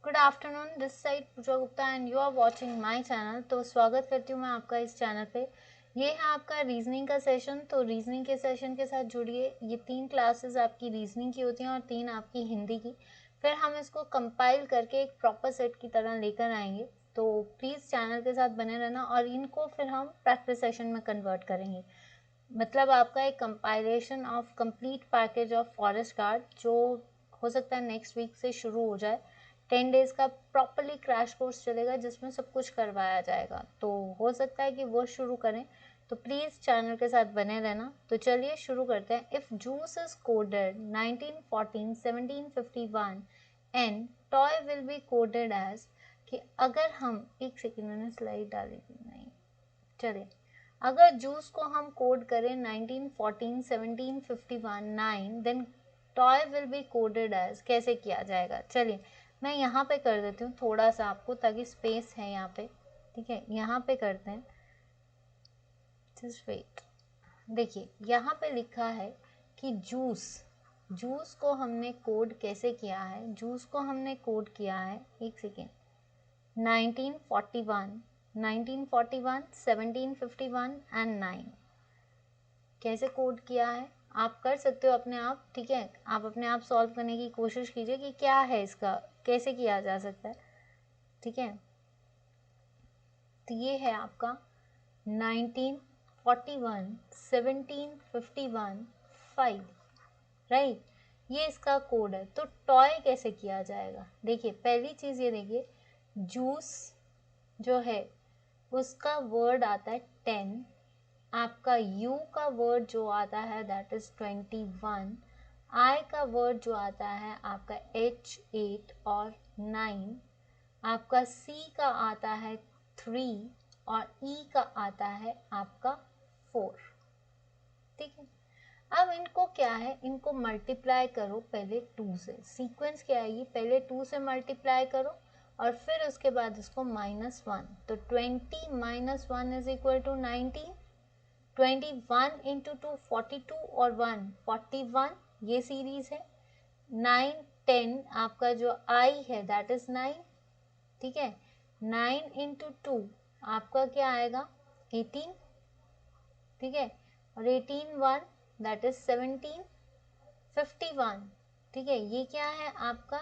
Good afternoon, this side Pooja Gupta and you are watching my channel. तो स्वागत करती हूँ मैं आपका इस चैनल पे। ये है आपका रीजनिंग का सेशन। तो रीजनिंग के सेशन के साथ जुड़िए। ये 3 क्लासेस आपकी रीजनिंग की होती हैं और 3 आपकी हिंदी की। फिर हम इसको कंपाइल करके एक प्रॉपर सेट की तरह लेकर आएंगे। तो प्लीज़ चैनल के साथ बने रहना और इनको फिर हम प्रैक्टिस सेशन में कन्वर्ट करेंगे। मतलब आपका एक compilation of complete package of forest guard जो हो सकता है नेक्स्ट वीक से शुरू हो जाए। 10 डेज का प्रॉपरली क्रैश कोर्स चलेगा जिसमें सब कुछ करवाया जाएगा। तो हो सकता है कि वो शुरू करें, तो प्लीज़ चैनल के साथ बने रहना। तो चलिए शुरू करते हैं। If juice is coded 1914 1751 and toy will be coded as, कि अगर हम एक सेकेंड मैंने स्लाइड डाली थी, नहीं चलिए, अगर जूस को हम कोड करें 1914 1751 9, then toy will be coded as, कैसे किया जाएगा। चलिए मैं यहाँ पे कर देती हूँ थोड़ा सा आपको, ताकि स्पेस है यहाँ पे। ठीक है, यहाँ पे करते हैं। Just wait. देखिए यहाँ पे लिखा है कि जूस को हमने कोड कैसे किया है। जूस को हमने कोड किया है, एक सेकेंड, 1941 1751 एंड 9 कैसे कोड किया है आप कर सकते हो अपने आप। ठीक है, आप अपने आप सॉल्व करने की कोशिश कीजिए कि क्या है इसका, कैसे किया जा सकता है। ठीक है, तो ये है आपका 1941 1751 5, राइट। ये इसका कोड है। तो टॉय कैसे किया जाएगा, देखिए पहली चीज़ ये देखिए, जूस जो है उसका वर्ड आता है 10, आपका यू का वर्ड जो आता है दैट इज 21, आई का वर्ड जो आता है आपका H 8 और 9, आपका सी का आता है 3 और ई का आता है आपका 4। ठीक है, अब इनको क्या है, इनको मल्टीप्लाई करो पहले 2 से। सीक्वेंस क्या है, ये पहले 2 से मल्टीप्लाई करो और फिर उसके बाद इसको -1। तो 20 - 1 इज इक्वल टू 19। 21 इंटू 2 42 और 1 41, ये सीरीज है। 9 10 आपका जो आई है दैट इज 9। ठीक है, 9 इंटू 2 आपका क्या आएगा 18। ठीक है, और 18 1 दैट इज 17 51। ठीक है, ये क्या है आपका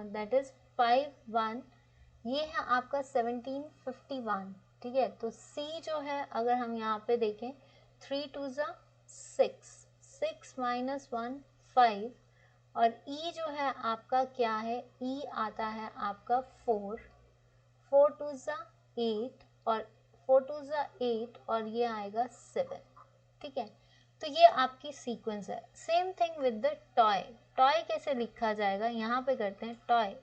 दैट इज 5 1, ये है आपका 1751। ठीक है, तो सी जो है अगर हम यहाँ पे देखें 3 2 6 6 -1 5, और ई जो है आपका क्या है, ई आता है आपका 4 4 2 8 और 4 2 8 और ये आएगा 7। ठीक है, तो ये आपकी सीक्वेंस है। Same thing with the toy. Toy कैसे लिखा जाएगा, यहाँ पे करते हैं टॉय।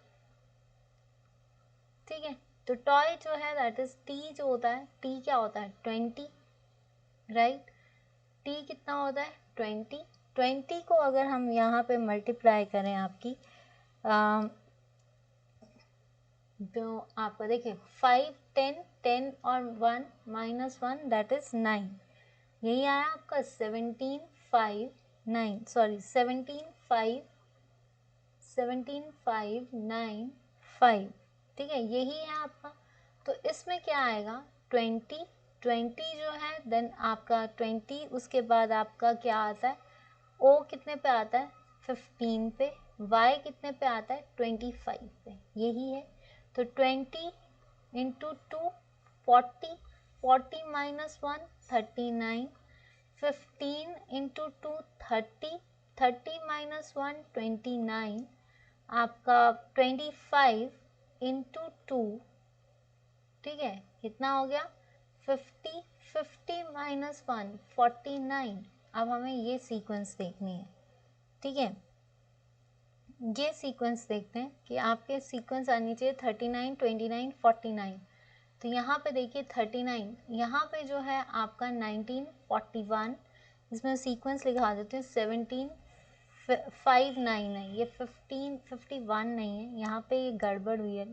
ठीक है, तो टॉय जो है दैट इज टी जो होता है, टी क्या होता है 20, राइट। टी कितना होता है 20। 20 को अगर हम यहाँ पे मल्टीप्लाई करें आपकी जो आपका देखिए 5 10 10 और 1 -1 दैट इज 9, यही आया आपका 17 5 9 सॉरी 17 5 9 5। ठीक है, यही है आपका। तो इसमें क्या आएगा 20 20 जो है, देन आपका 20, उसके बाद आपका क्या आता है, ओ कितने पे आता है 15 पे, वाई कितने पे आता है 25 पे, यही है। तो 20 इंटू 2 40 40 -1 39, 15 इंटू 2 30 30 -1 29, आपका 25 इंटू 2। ठीक है, कितना हो गया 50 50 -1 49। अब हमें ये सीक्वेंस देखनी है। ठीक है, ये सीक्वेंस देखते हैं कि आपके सीक्वेंस आनी चाहिए 39 29 49। तो यहाँ पे देखिए 39, यहाँ पे जो है आपका 1941, इसमें सीक्वेंस लिखा देते हैं 17 5 9 है, ये 15 51 नहीं है, यहाँ पे ये गड़बड़ हुई है,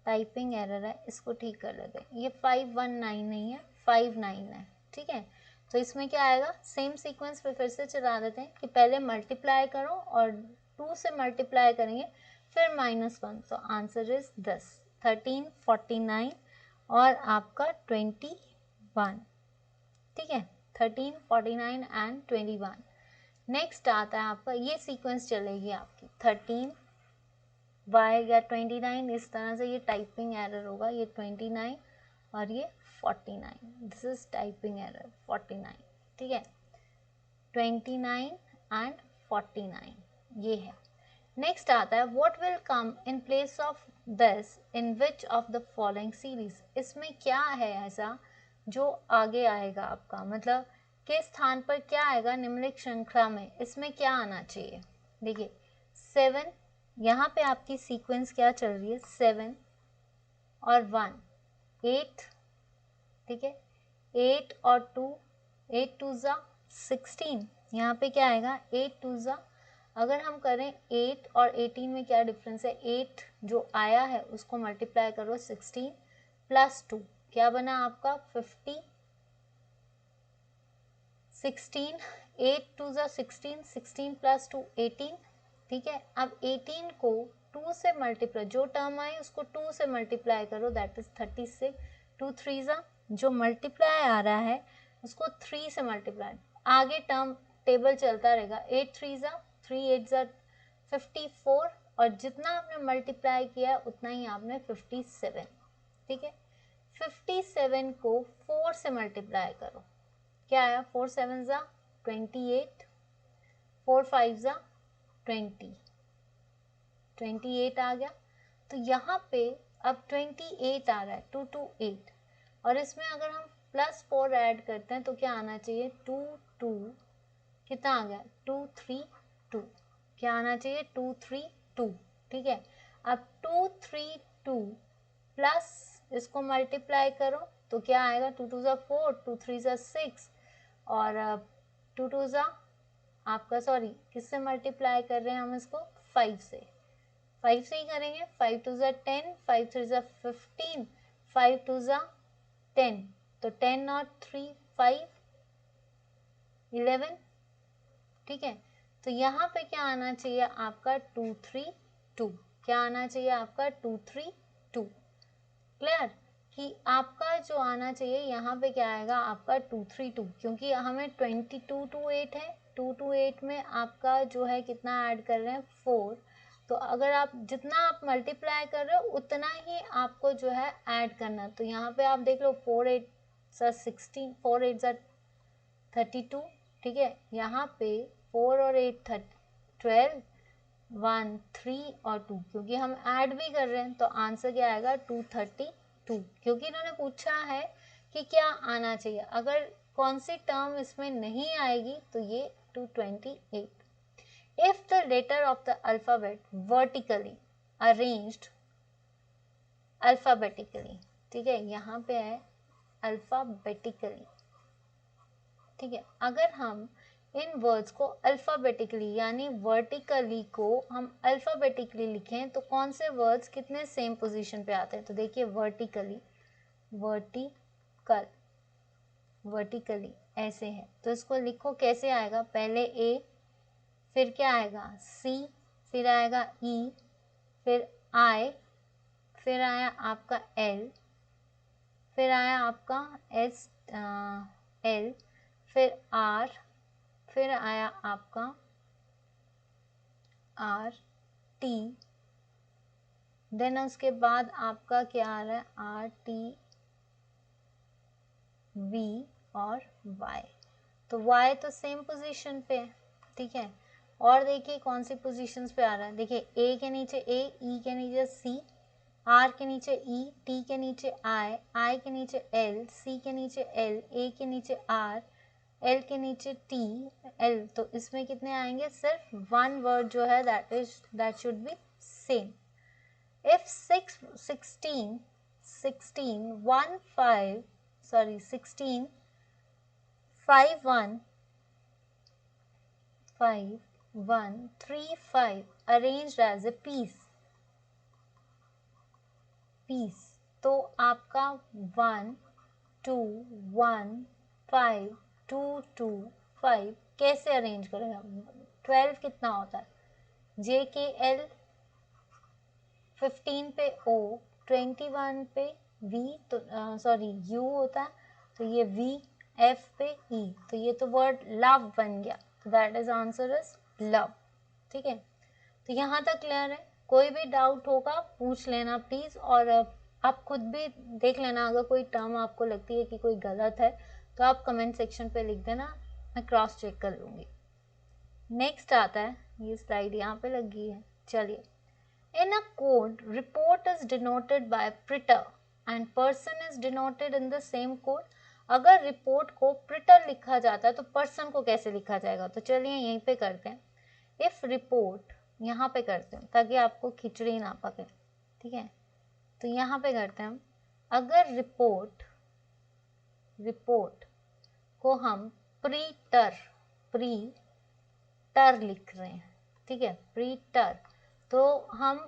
टाइपिंग एरर है, इसको ठीक कर लेते हैं। ये 519 नहीं है 59 है। ठीक है, तो इसमें क्या आएगा, सेम सीक्वेंस पे फिर से चला देते हैं कि पहले मल्टीप्लाई करो और 2 से मल्टीप्लाई करेंगे, फिर -1, तो आंसर इज 10, 13, 49 और आपका 21, ठीक है, 13, 49 एंड 21। नेक्स्ट आता है आपका, ये सीक्वेंस चलेगी आपकी 13 y या 29, इस तरह से ये टाइपिंग एरर होगा, ये 29 और ये 49, दिस इज टाइपिंग एरर 49, ठीक है, 29 एंड 49 ये है। नेक्स्ट आता है what will come in place of this in which of the following series, इसमें क्या है ऐसा जो आगे आएगा आपका, मतलब किस स्थान पर क्या आएगा निम्नलिखित श्रृंखला में, इसमें क्या आना चाहिए। देखिए 7, यहाँ पे आपकी सीक्वेंस क्या चल रही है, 7 और 1, 8, ठीक है, 8 और 2, 8 2 जा 16, यहाँ पे क्या आएगा 8 2 जा, अगर हम करें 8 और 18 में क्या डिफरेंस है, 8 जो आया है उसको मल्टीप्लाई करो 16 प्लस 2, क्या बना आपका 50, 16, 8 2 जा 16, 16 प्लस 2 18, ठीक है। अब 18 को 2 से मल्टीप्लाई, जो टर्म आई उसको 2 से मल्टीप्लाई करो, दैट इज 36, 2 3 जा, जो मल्टीप्लाई आ रहा है उसको 3 से मल्टीप्लाई, आगे टर्म टेबल चलता रहेगा, 8 3 जा 3, 8 जा 54 और जितना आपने मल्टीप्लाई किया उतना ही आपने 57, ठीक है। 57 को 4 से मल्टीप्लाई करो, क्या आया 4 7 जा 28, 4 5 जा 20, 28 आ गया। तो यहाँ पे अब 28 आ रहा है, 2 2 8, और इसमें अगर हम +4 ऐड करते हैं तो क्या आना चाहिए 2 2, कितना आ गया 2 3 2, क्या आना चाहिए 2 3 2, ठीक है। अब 2 3 2 प्लस इसको मल्टीप्लाई करो तो क्या आएगा 2 2 जा 4, 2 3 जा 6 और 2 2 जा आपका, सॉरी किससे मल्टीप्लाई कर रहे हैं हम इसको 5 से, 5 से ही करेंगे, 5 2 जा 10, 5 3 जा 15, 5 2 जा 10, तो 10 और 3 5 11, ठीक है। तो यहाँ पे क्या आना चाहिए आपका 2 3 2, क्या आना चाहिए आपका 2 3 2, क्लियर कि आपका जो आना चाहिए यहाँ पे क्या आएगा आपका 2 3 2, क्योंकि हमें 22 to 8 है, 2 to 8 में आपका जो है कितना ऐड कर रहे हैं 4, तो अगर आप जितना आप मल्टीप्लाई कर रहे हो उतना ही आपको जो है ऐड करना, तो यहाँ पे आप देख लो 4 8 16, 4 8 32, ठीक है, यहाँ पे 4 और 8 12, 1 3 और 2, क्योंकि हम ऐड भी कर रहे हैं तो आंसर क्या आएगा 232, क्योंकि इन्होंने पूछा है कि क्या आना चाहिए, अगर कौन सी टर्म इसमें नहीं आएगी तो ये 228। If the letter of the alphabet vertically arranged alphabetically, ठीक है, यहाँ पे है alphabetically, ठीक है, अगर हम इन वर्ड्स को अल्फाबेटिकली यानी वर्टिकली को हम अल्फाबेटिकली लिखें तो कौन से वर्ड्स कितने सेम पोजीशन पे आते हैं, तो देखिए वर्टिकली, वर्टिकल, वर्टिकली ऐसे है, तो इसको लिखो कैसे आएगा, पहले ए, फिर क्या आएगा सी, फिर आएगा ई, फिर आई, फिर आया आपका एल, फिर आया आपका एस एल, फिर आर, फिर आया आपका आर टी, देन उसके बाद आपका क्या आ रहा है आर टी वी और वाई, तो वाई तो सेम पोजीशन पे है, ठीक है। और देखिए कौन सी पोजीशंस पे आ रहा है, देखिए ए के नीचे ए, ई के नीचे सी, आर के नीचे ई, टी के नीचे आई के नीचे एल, सी के नीचे एल, ए के नीचे आर, एल के नीचे टी एल, तो इसमें कितने आएंगे, सिर्फ वन वर्ड जो है that should be same. If 16 1 5 sorry 16 5 1 5 1 3 5 arranged as a piece, तो आपका 1 2 1 5 2 2 5 कैसे अरेंज करेगा, 12 कितना होता है, जे के एल 15 पे O, 21 पे V, तो सॉरी U होता है, तो ये V, F पे E, तो ये तो वर्ड लव बन गया, तो that is answer is love. ठीक है, तो यहाँ तक क्लियर है। कोई भी डाउट होगा पूछ लेना प्लीज, और आप खुद भी देख लेना, अगर कोई टर्म आपको लगती है कि कोई गलत है तो आप कमेंट सेक्शन पे लिख देना, मैं क्रॉस चेक कर लूंगी। नेक्स्ट आता है, ये स्लाइड यहाँ पे लगी है, चलिए। In a code report is denoted by printer and person is denoted in the same code. अगर रिपोर्ट को प्रिंटर लिखा जाता है तो पर्सन को कैसे लिखा जाएगा, तो चलिए यहीं पे करते हैं। इफ रिपोर्ट, यहाँ पे करते हैं ताकि आपको खिचड़ी ना पके, ठीक है, तो यहाँ पे करते हैं हम, अगर रिपोर्ट को हम प्रीटर लिख रहे हैं, ठीक है, प्रीटर, तो हम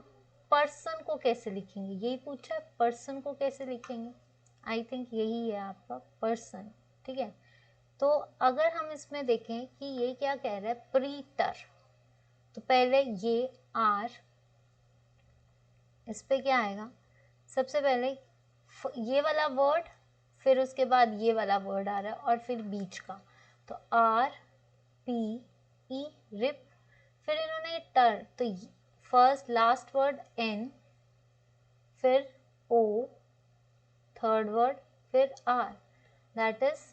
पर्सन को कैसे लिखेंगे, यही पूछा है, पर्सन को कैसे लिखेंगे, आई थिंक यही है आपका पर्सन। ठीक है, तो अगर हम इसमें देखें कि ये क्या कह रहा है, प्रीटर, तो पहले ये आर, इस पे क्या आएगा, सबसे पहले ये वाला वर्ड, फिर उसके बाद ये वाला वर्ड आ रहा है, और फिर बीच का, तो आर पी ई, रिप, फिर इन्होंने टर, तो फर्स्ट लास्ट वर्ड एन, फिर ओ थर्ड वर्ड, फिर आर, दैट इज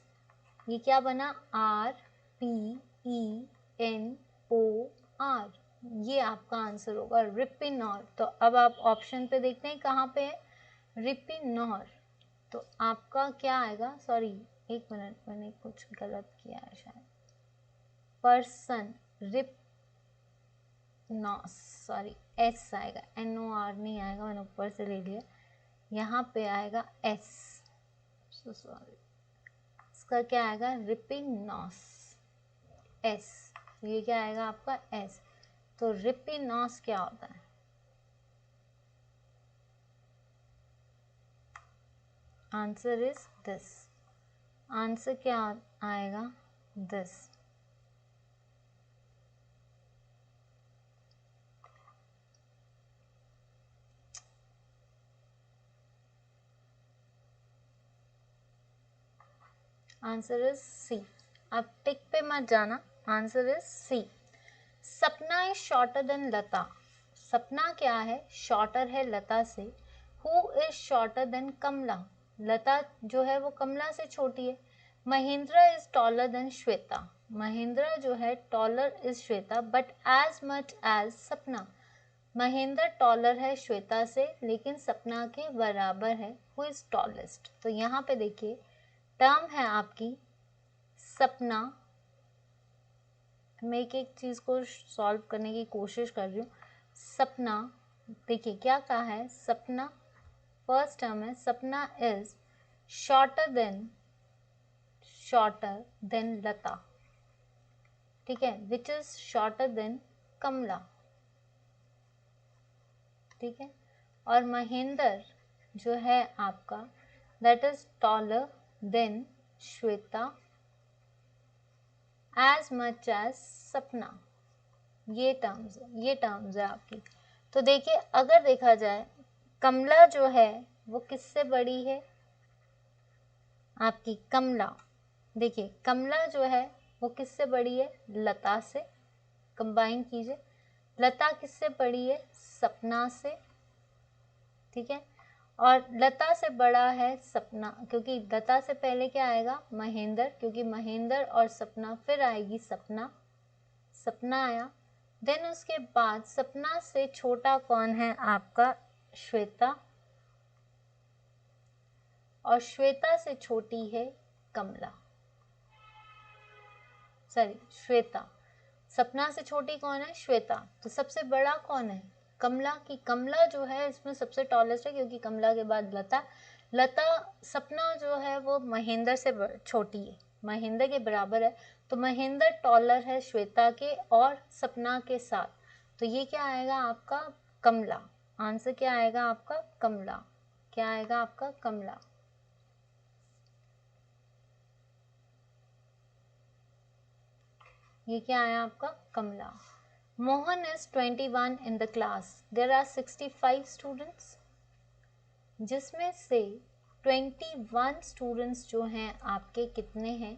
ये क्या बना, R P E N O R, ये आपका आंसर होगा रिपिनॉर। तो अब आप ऑप्शन पे देखते हैं कहाँ पे है, रिपिनॉर, तो आपका क्या आएगा, सॉरी एक मिनट, मैंने कुछ गलत किया है शायद, पर्सन, रिप नॉस, सॉरी एस आएगा, एन ओ आर नहीं आएगा, मैंने ऊपर से ले लिया, यहाँ पे आएगा एस, सो सॉरी, इसका क्या आएगा, रिपिनॉस, एस, ये क्या आएगा आपका एस, तो रिपिनॉस क्या होता है, आंसर इज दिस, आंसर क्या आएगा, दिस। आंसर इज सी, आप टिक पे मत जाना, आंसर इज सी। सपना इज शॉर्टर देन लता, सपना क्या है, शॉर्टर है लता से। Who is shorter than Kamala, Lata जो है वो कमला से छोटी है। Mahendra is taller than Shweta, Mahendra जो है taller is Shweta but as much as Sapna, Mahendra taller है श्वेता से लेकिन सपना के बराबर है, हु इज टॉलेस्ट। तो यहाँ पे देखिए टर्म है आपकी सपना, मैं एक चीज को सॉल्व करने की कोशिश कर रही हूँ। सपना, देखिए क्या कहा है, सपना फर्स्ट टर्म है, सपना इज शॉर्टर देन लता, ठीक है, which is shorter than Kamala, ठीक है, और महेंद्र जो है आपका that is taller than Shweta as much as Sapna, ये टर्म्स है आपकी। तो देखिए अगर देखा जाए कमला जो है वो किससे बड़ी है, आपकी कमला, देखिए कमला जो है वो किससे बड़ी है, लता से, कंबाइन कीजिए, लता किससे बड़ी है, सपना से, ठीक है, और लता से बड़ा है सपना, क्योंकि लता से पहले क्या आएगा, महेंद्र, क्योंकि महेंद्र और सपना, फिर आएगी सपना, सपना आया, देन उसके बाद सपना से छोटा कौन है आपका, श्वेता, और श्वेता से छोटी है कमला, सॉरी श्वेता, सपना से छोटी कौन है, श्वेता, तो सबसे बड़ा कौन है, कमला, की कमला जो है इसमें सबसे टॉलेस्ट है, क्योंकि कमला के बाद लता, सपना जो है वो महेंद्र से छोटी है, महेंद्र के बराबर है, तो महेंद्र टॉलर है श्वेता के और सपना के साथ, तो ये क्या आएगा आपका कमला, आंसर क्या आएगा आपका कमला, क्या आएगा आपका कमला। ये क्या आया आपका कमला। Mohan is 21 in the class, there are 65 students, जिसमें से 21 स्टूडेंट्स जो हैं आपके कितने हैं,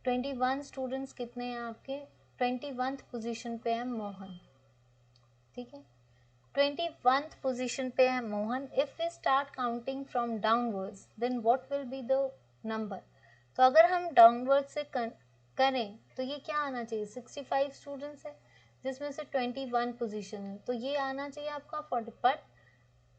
21 स्टूडेंट्स कितने हैं आपके, 21th पोजीशन पे है मोहन, ठीक है, 21th पोजीशन पे है Mohan. If we start counting from downwards then what will be the number. तो अगर हम डाउनवर्ड से करें तो ये क्या आना चाहिए, 65 स्टूडेंट्स है जिसमें से 21 पोजीशन है, तो ये आना चाहिए आपका 40, बट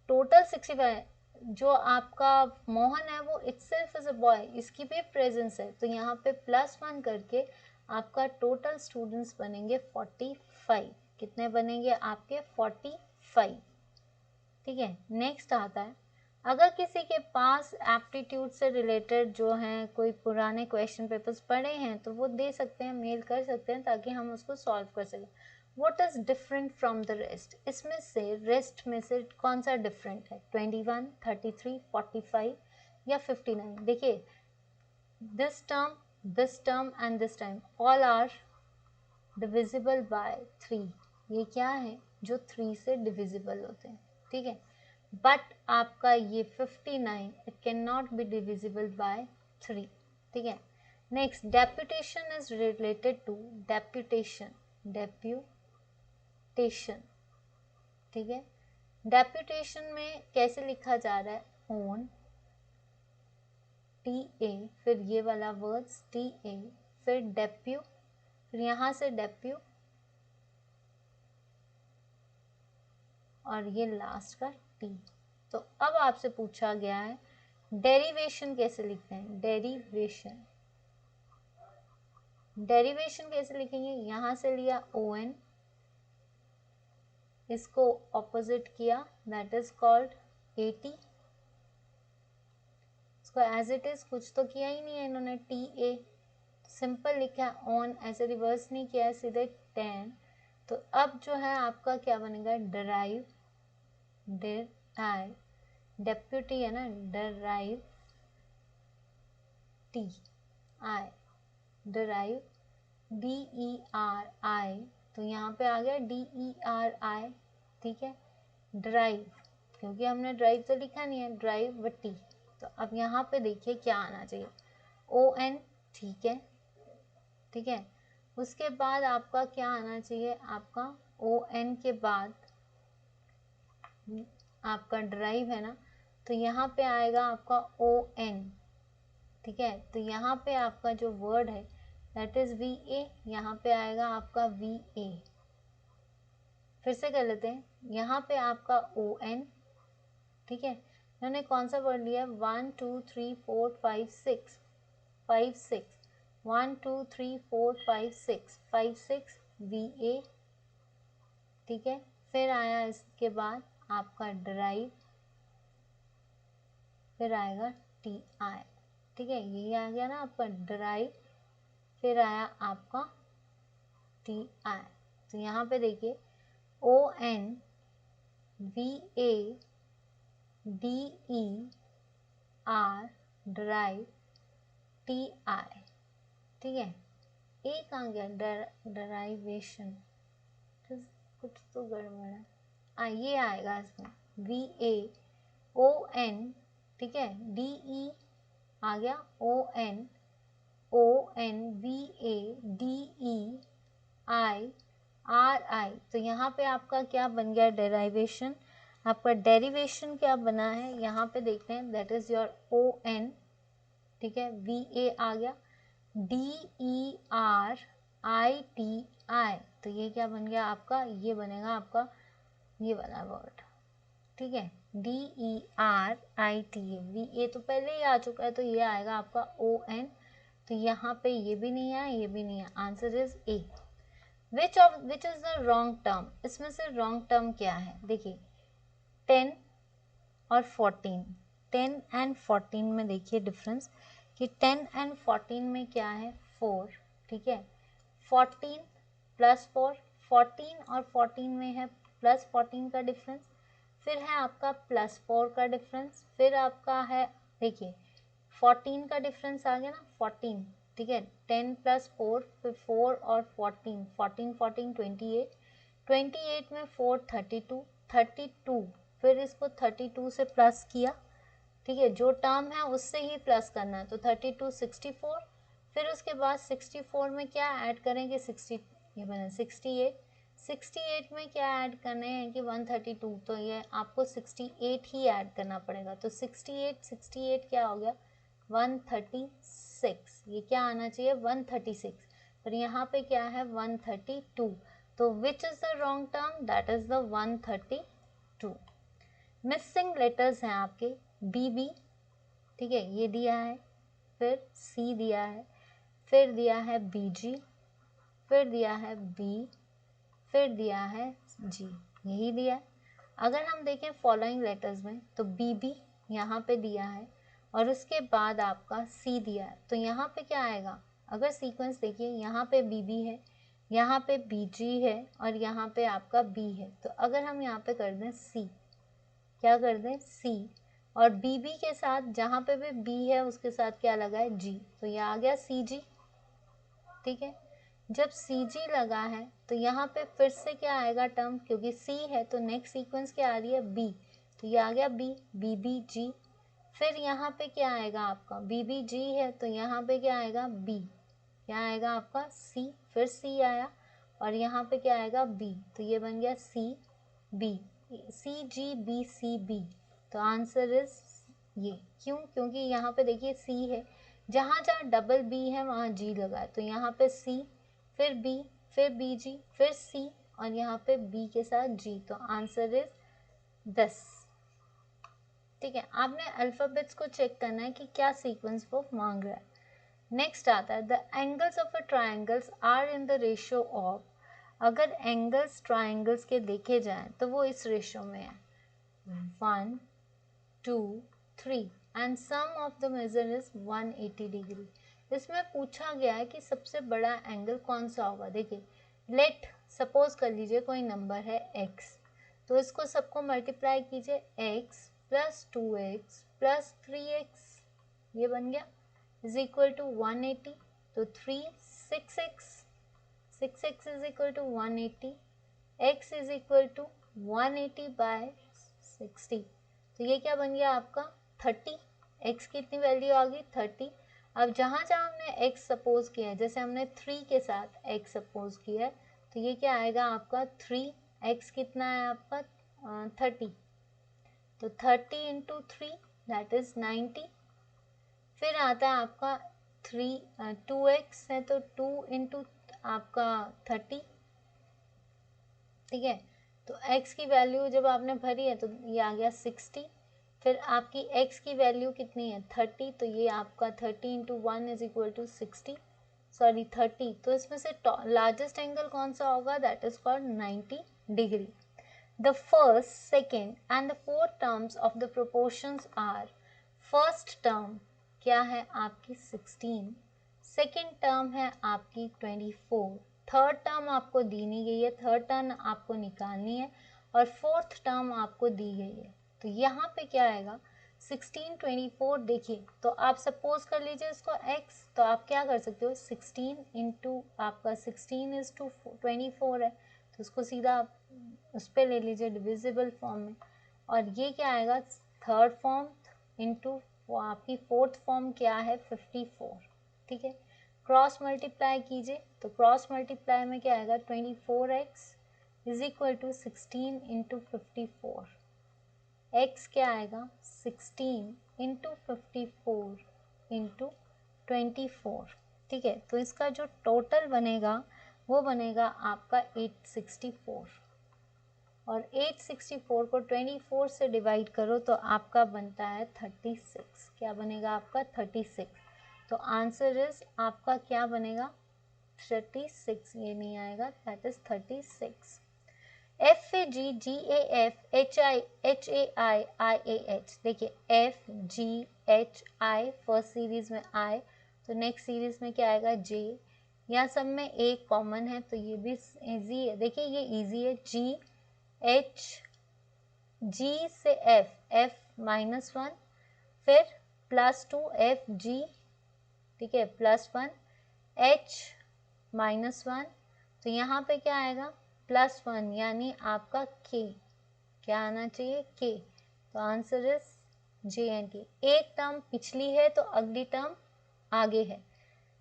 टोटल 65, जो आपका मोहन है वो इटसेल्फ इज अ बॉय, इसकी भी प्रेजेंस है, तो यहाँ पे +1 करके आपका टोटल स्टूडेंट्स बनेंगे 45। कितने बनेंगे आपके 45, ठीक है। नेक्स्ट आता है, अगर किसी के पास एप्टीट्यूड से रिलेटेड जो हैं कोई पुराने क्वेश्चन पेपर्स पड़े हैं तो वो दे सकते हैं, मेल कर सकते हैं ताकि हम उसको सॉल्व कर सकें। What is different from the rest, इसमें से रेस्ट में से कौन सा डिफरेंट है, 21, 33, 45 या 59। देखिए this term and this time all are divisible by 3, ये क्या है जो 3 से डिविजिबल होते हैं, ठीक है, बट आपका ये 59 it can not be divisible by 3, ठीक है। Next, deputation is related to deputation, ठीक है। डेप्यूटेशन में कैसे लिखा जा रहा है, ओन, TA, फिर ये वाला वर्ड्स TA, फिर डेप्यू, फिर यहाँ से डेप्यू और ये लास्ट का T। तो अब आपसे पूछा गया है डेरिवेशन कैसे लिखते हैं, डेरिवेशन कैसे लिखेंगे, यहाँ से लिया ON, इसको ऑपोजिट किया, दैट इज कॉल्ड AT, इसको एज इट इज कुछ तो किया ही नहीं है इन्होंने, TA सिंपल लिखा है, ऑन ऐसे रिवर्स नहीं किया है, सीधे 10। तो अब जो है आपका क्या बनेगा, डराइव, डेप्यूटी है ना, derive T I, derive DERI, तो यहाँ पे आ गया DERI, ठीक है। ड्राइव, क्योंकि हमने ड्राइव तो लिखा नहीं है, ड्राइव व टी, तो अब यहाँ पे देखिए क्या आना चाहिए, ON, ठीक है, ठीक है। उसके बाद आपका क्या आना चाहिए, आपका ON के बाद आपका ड्राइव है ना, तो यहाँ पे आएगा आपका ON, ठीक है। तो यहाँ पे आपका जो वर्ड है दैट इज VA, यहाँ पे आएगा आपका VA, फिर से कर लेते हैं, यहाँ पे आपका ON, ठीक है। इन्होंने कौन सा वर्ड लिया, 1 2 3 4 5 6, 5 6, 1 2 3 4 5 6, 5 6 VA, ठीक है। फिर आया इसके बाद आपका ड्राइव, फिर आएगा TI, ठीक है, यही आ गया ना आपका ड्राइव, फिर आया आपका TI। तो यहाँ पे देखिए ON VA DER drive TI, ठीक है। एक कहाँ गया, डराइवेशन, कुछ तो गड़बड़ है, ये आएगा इसमें VAON, ठीक है, DE आ गया, ON VADERI, तो यहाँ पे आपका क्या बन गया, डेराइवेशन। आपका डेरिवेशन क्या बना है यहाँ पे देखते हैं, दैट इज योर ON, ठीक है, VA आ गया, DERITI, तो ये क्या बन गया आपका, ये बनेगा आपका ये वाला वर्ड, ठीक है, DERITA, VA तो पहले ही आ चुका है तो ये आएगा आपका ON, तो यहाँ पे ये भी नहीं है, ये भी नहीं है, answer is A। Which is the wrong term, इसमें से रॉन्ग टर्म क्या है, देखिए 10 और 14, 10 एंड 14 में देखिए डिफरेंस कि 10 एंड 14 में क्या है, 4, ठीक है, 14 प्लस 4, 14 और 14 में है +14 का डिफरेंस, फिर है आपका +4 का डिफरेंस, फिर आपका है देखिए 14 का डिफरेंस आ गया ना, 14 ठीक है, 10 प्लस 4, फिर 4 और 14, 14 14 28, 28 में 4 32, 32 फिर इसको 32 से प्लस किया, ठीक है, जो टर्म है उससे ही प्लस करना है, तो 32 64, फिर उसके बाद 64 में क्या ऐड करेंगे 60, ये बना 68, 68 में क्या ऐड करने हैं कि 132, तो ये आपको 68 ही ऐड करना पड़ेगा, तो 68 68 क्या हो गया 136, ये क्या आना चाहिए 136, पर यहाँ पे क्या है 132, तो which is the wrong term, that is the 132। Missing letters हैं आपके बी बी, ठीक है, ये दिया है, फिर सी दिया है, फिर दिया है बी जी, फिर दिया है बी, फिर दिया है जी, यही दिया है। अगर हम देखें फॉलोइंग लेटर्स में तो बी बी यहाँ पे दिया है और उसके बाद आपका सी दिया है, तो यहाँ पे क्या आएगा, अगर सीक्वेंस देखिए यहाँ पे बी बी है, यहाँ पे बी जी है और यहाँ पे आपका बी है, तो अगर हम यहाँ पे कर दें सी, क्या कर दें सी, और बी बी के साथ जहाँ पे भी बी है उसके साथ क्या लगा है जी, तो ये आ गया सी जी, ठीक है। जब सी जी लगा है तो यहाँ पे फिर से क्या आएगा टर्म, क्योंकि सी है तो नेक्स्ट सीक्वेंस क्या आ रही है बी, तो ये आ गया बी, बी बी जी, फिर यहाँ पे क्या आएगा आपका बी बी जी है तो यहाँ पे क्या आएगा बी, क्या आएगा आपका सी, फिर सी आया और यहाँ पे क्या आएगा बी, तो ये बन गया सी बी, सी जी बी सी बी, तो आंसर इज ये, क्यों, क्योंकि यहाँ पे देखिए सी है, जहाँ जहाँ डबल बी है वहाँ जी लगा है, तो यहाँ पे सी, फिर बी, फिर बी जी, फिर सी और यहाँ पे बी के साथ जी, तो आंसर इज 10, ठीक है। आपने अल्फाबेट्स को चेक करना है कि क्या सीक्वेंस वो मांग रहा है। नेक्स्ट आता है the angles of a triangles are in the ratio of, अगर एंगल्स ट्राइंगल्स के देखे जाएं तो वो इस रेशियो में है 1 2 3 and sum of the major is 180 degree. इसमें पूछा गया है कि सबसे बड़ा एंगल कौन सा होगा। देखिए लेट सपोज कर लीजिए कोई नंबर है x, तो इसको सबको मल्टीप्लाई कीजिए, x plus 2x plus 3x, ये बन गया इज इक्वल टू 180, तो 3 6x, 6x is equal to 180, x is equal to 180 by 60, तो ये क्या बन गया आपका 30, x की इतनी वैल्यू आ गई 30। अब जहाँ जहाँ हमने x सपोज किया है, जैसे हमने 3 के साथ x सपोज किया है, तो ये क्या आएगा आपका 3, x कितना है आपका 30, तो 30 इंटू 3 दैट इज 90, फिर आता है आपका 2x है तो 2 इंटू आपका 30, ठीक है, तो x की वैल्यू जब आपने भरी है तो ये आ गया 60, फिर आपकी x की वैल्यू कितनी है 30, तो ये आपका 30 into 1 is equal to 60, sorry 30, तो इसमें से लार्जेस्ट एंगल कौन सा होगा, that is called 90 degree. The first second and the fourth terms of the proportions are, first term क्या है आपकी 16, सेकेंड टर्म है आपकी 24, थर्ड टर्म आपको दी नहीं गई है, थर्ड टर्म आपको निकालनी है और फोर्थ टर्म आपको दी गई है, तो यहाँ पे क्या आएगा 16 24, देखिए तो आप सपोज कर लीजिए इसको x, तो आप क्या कर सकते हो 16 इंटू आपका 16 इज टू 24 है, तो उसको सीधा आप उस पर ले लीजिए डिविजिबल फॉर्म में, और ये क्या आएगा थर्ड फॉर्म इंटू आपकी फोर्थ फॉर्म क्या है 54, ठीक है, क्रॉस मल्टीप्लाई कीजिए, तो क्रॉस मल्टीप्लाई में क्या आएगा 24x is equal to 16 into 54, x क्या आएगा 16 इंटू 54 इंटू 24, ठीक है, तो इसका जो टोटल बनेगा वो बनेगा आपका 864, और 864 को 24 से डिवाइड करो तो आपका बनता है 36, क्या बनेगा आपका 36, तो आंसर इज आपका क्या बनेगा 36, ये नहीं आएगा, that is 36। F A G G A F H A I I A H, देखिए F G H I first series में आई, तो नेक्स्ट सीरीज में क्या आएगा जे, यहाँ सब में ए कॉमन है तो ये भी इजी है, देखिए ये इजी है, जी एच, जी से एफ, एफ -1, फिर +2 एफ जी, ठीक है +1, h -1, तो यहाँ पे क्या आएगा +1 यानी आपका k, क्या आना चाहिए k, तो आंसर इज जे एंड के। एक टर्म पिछली है तो अगली टर्म आगे है,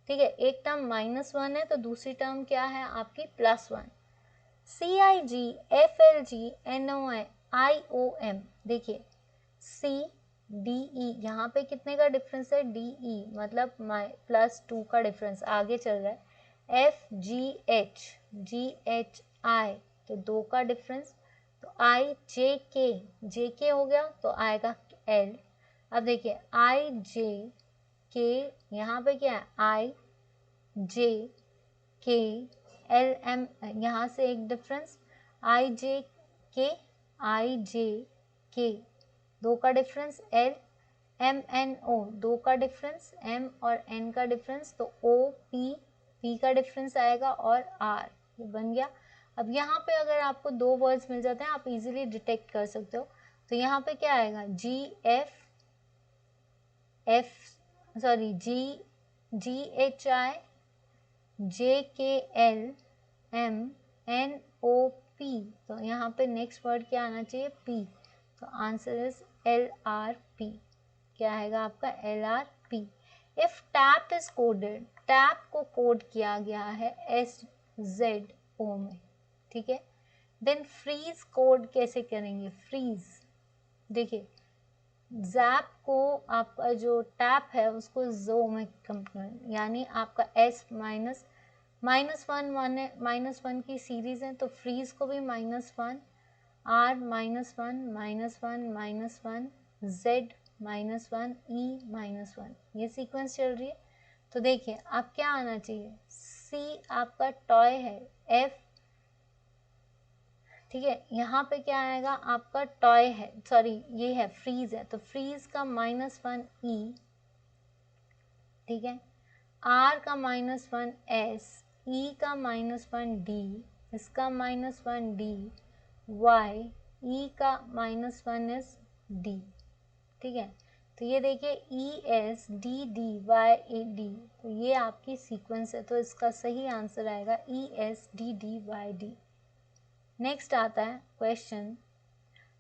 ठीक है। एक टर्म -1 है तो दूसरी टर्म क्या है आपकी +1। CIG FLG NOI IOM, देखिए CDE यहाँ पे कितने का डिफरेंस है, DE मतलब +2 का डिफरेंस आगे चल रहा है। FGH GHI तो 2 का डिफरेंस, तो IJK JK हो गया तो आएगा L। अब देखिए IJK यहाँ पे क्या है IJK LM, यहाँ से एक डिफरेंस IJK IJK 2 का डिफरेंस, L MNO 2 का डिफरेंस, M और N का डिफरेंस, तो OP P का डिफरेंस आएगा और R, ये बन गया। अब यहाँ पे अगर आपको 2 वर्ड्स मिल जाते हैं आप इजीली डिटेक्ट कर सकते हो, तो यहाँ पे क्या आएगा GHI JKL MNOP, तो यहाँ पे नेक्स्ट वर्ड क्या आना चाहिए P, तो आंसर इज LRP, क्या आएगा आपका LRP। If tap is coded, tap को कोड किया गया है SZO में, ठीक है। देन फ्रीज कोड कैसे करेंगे, फ्रीज देखिए जैप को आपका जो टैप है उसको जो में कंप्लीमेंट, यानी आपका S -1 की सीरीज है तो फ्रीज को भी -1 R -1 -1 Z -1 E -1, ये सीक्वेंस चल रही है। तो देखिए अब क्या आना चाहिए, C आपका टॉय है, F ठीक है, यहाँ पे क्या आएगा आपका टॉय है, सॉरी ये है फ्रीज है, तो फ्रीज का -1 E, ठीक है, R का -1 S, E का -1 D, इसका -1 D, Y, E का -1 इस D, ठीक है। तो ये देखिए ESDDYAD, तो ये आपकी सीक्वेंस है, तो इसका सही आंसर आएगा ESDDYD। नेक्स्ट आता है question,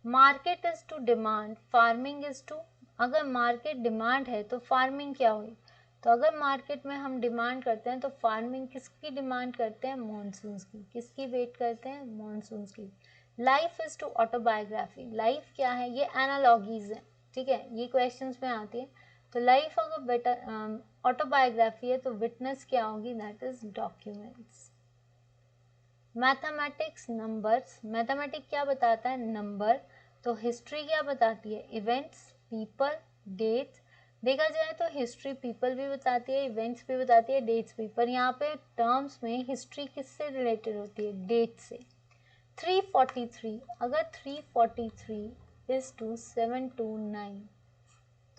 market is to demand, farming is to, अगर मार्केट डिमांड है तो फार्मिंग क्या हुई, तो अगर मार्केट में हम डिमांड करते हैं तो फार्मिंग किसकी डिमांड करते हैं, मॉनसून्स की, किसकी वेट करते हैं, मॉनसून्स की। Life is to autobiography, life क्या है, ये एनालॉगीज है, ठीक है, ये क्वेश्चंस में आती है। तो लाइफ अगर बेटर ऑटोबायोग्राफी है तो विटनेस क्या होगी, that is documents. Mathematics numbers, mathematics क्या बताता है, नंबर, तो हिस्ट्री क्या बताती है, इवेंट्स पीपल डेट्स। देखा जाए तो हिस्ट्री पीपल भी बताती है, इवेंट्स भी बताती है, डेट्स भी, पर यहाँ पे टर्म्स में हिस्ट्री किससे रिलेटेड होती है, डेट से। 343, अगर 343 इज टू 729,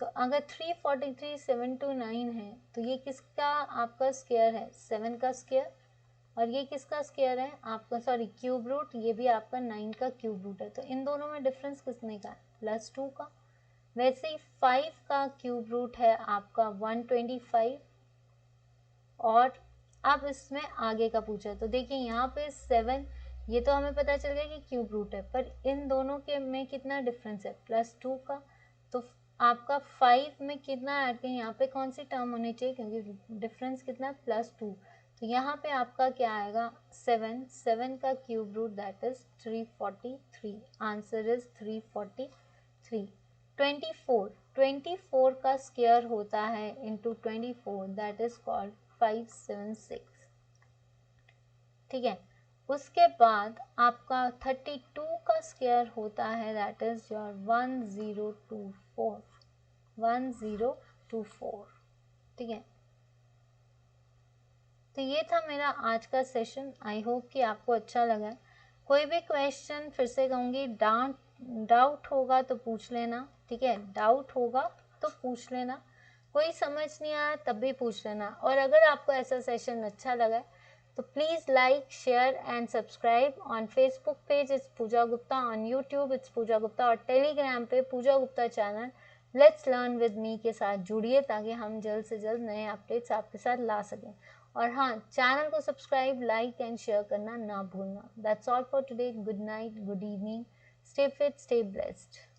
तो अगर 343 729 है तो ये किसका आपका स्क्वायर है, 7 का स्क्वायर, और ये किसका स्क्वायर है आपका, सॉरी क्यूब रूट, ये भी आपका 9 का क्यूब रूट है, तो इन दोनों में डिफरेंस किसने का है, +2 का। वैसे ही 5 का क्यूब रूट है आपका 125, और अब इसमें आगे का पूछा है, तो देखिए यहाँ पे 7, ये तो हमें पता चल गया कि क्यूब रूट है, पर इन दोनों के में कितना डिफरेंस है, +2 का, तो आपका 5 में कितना ऐड करें, यहाँ पे कौन सी टर्म होनी चाहिए, क्योंकि डिफरेंस कितना +2, तो यहाँ पे आपका क्या आएगा 7 का cube root that is 343, answer is 343। 24 का स्क्वायर होता है इंटू 24, दैट इज कॉल्ड 576, ठीक है। उसके बाद आपका 32 का स्क्वायर होता है, दैट इज योर 1024, ठीक है। तो ये था मेरा आज का सेशन, आई होप कि आपको अच्छा लगा है। कोई भी क्वेश्चन फिर से कहूँगी, डाउट होगा तो पूछ लेना, ठीक है, डाउट होगा तो पूछ लेना, कोई समझ नहीं आया तब भी पूछ लेना। और अगर आपको ऐसा सेशन अच्छा लगा है तो please like share and subscribe on Facebook page it's Pooja Gupta, on YouTube it's Pooja Gupta, और टेलीग्राम पे Pooja Gupta channel let's learn with me के साथ जुड़िए, ताकि हम जल्द से जल्द नए अपडेट्स आपके साथ ला सकें। और हाँ, चैनल को सब्सक्राइब, लाइक एंड शेयर करना ना भूलना। That's all for today. Good night, good evening, stay fit, stay blessed.